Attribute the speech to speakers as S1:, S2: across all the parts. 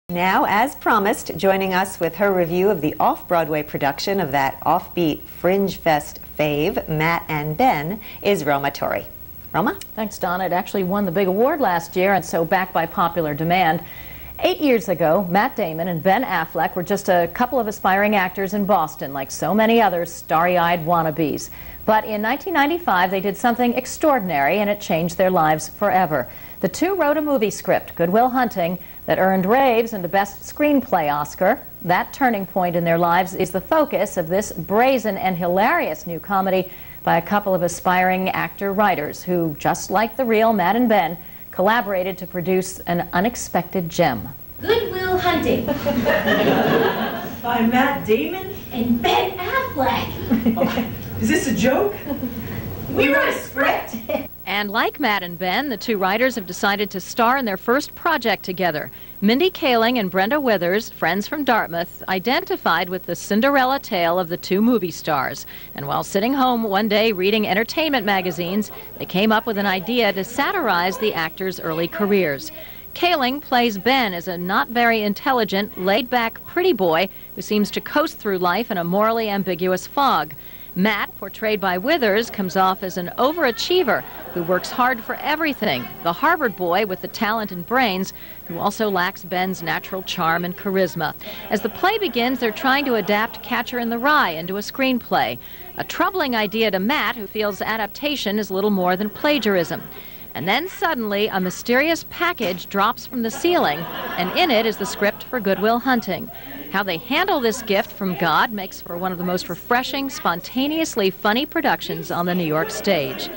S1: Now, as promised, joining us with her review of the off-Broadway production of that offbeat Fringe Fest fave, Matt and Ben, is Roma Torrey. Roma?
S2: Thanks, Donna. It actually won the big award last year, and so back by popular demand. 8 years ago, Matt Damon and Ben Affleck were just a couple of aspiring actors in Boston, like so many other starry-eyed wannabes. But in 1995, they did something extraordinary, and it changed their lives forever. The two wrote a movie script, Good Will Hunting, that earned Raves and the Best Screenplay Oscar. That turning point in their lives is the focus of this brazen and hilarious new comedy by a couple of aspiring actor-writers who, just like the real Matt and Ben, collaborated to produce an unexpected gem.
S3: Good Will Hunting.
S4: By Matt Damon
S3: And Ben Affleck.
S4: Is this a joke?
S3: We wrote a script.
S2: And like Matt and Ben, the two writers have decided to star in their first project together. Mindy Kaling and Brenda Withers, friends from Dartmouth, identified with the Cinderella tale of the two movie stars. And while sitting home one day reading entertainment magazines, they came up with an idea to satirize the actors' early careers. Kaling plays Ben as a not very intelligent, laid-back, pretty boy who seems to coast through life in a morally ambiguous fog. Matt, portrayed by Withers, comes off as an overachiever who works hard for everything, the Harvard boy with the talent and brains who also lacks Ben's natural charm and charisma. As the play begins, they're trying to adapt Catcher in the Rye into a screenplay, a troubling idea to Matt, who feels adaptation is little more than plagiarism. And then suddenly a mysterious package drops from the ceiling, and in it is the script for Good Will Hunting. How they handle this gift from God makes for one of the most refreshing, spontaneously funny productions on the New York stage.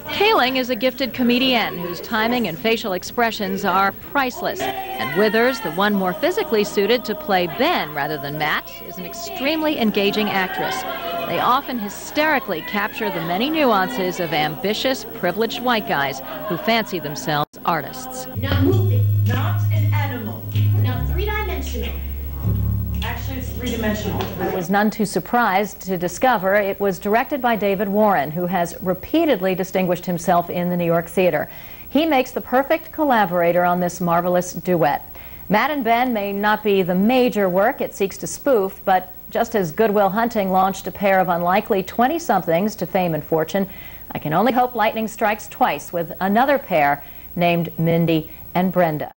S2: Kaling is a gifted comedian whose timing and facial expressions are priceless. And Withers, the one more physically suited to play Ben rather than Matt, is an extremely engaging actress. They often hysterically capture the many nuances of ambitious, privileged white guys who fancy themselves artists.
S3: Not moving.
S4: Not an animal.
S3: Not three-dimensional.
S4: Actually, it's three-dimensional.
S2: I was none too surprised to discover it was directed by David Warren, who has repeatedly distinguished himself in the New York theater. He makes the perfect collaborator on this marvelous duet. Matt and Ben may not be the major work it seeks to spoof, but just as Good Will Hunting launched a pair of unlikely 20-somethings to fame and fortune, I can only hope lightning strikes twice with another pair named Mindy and Brenda.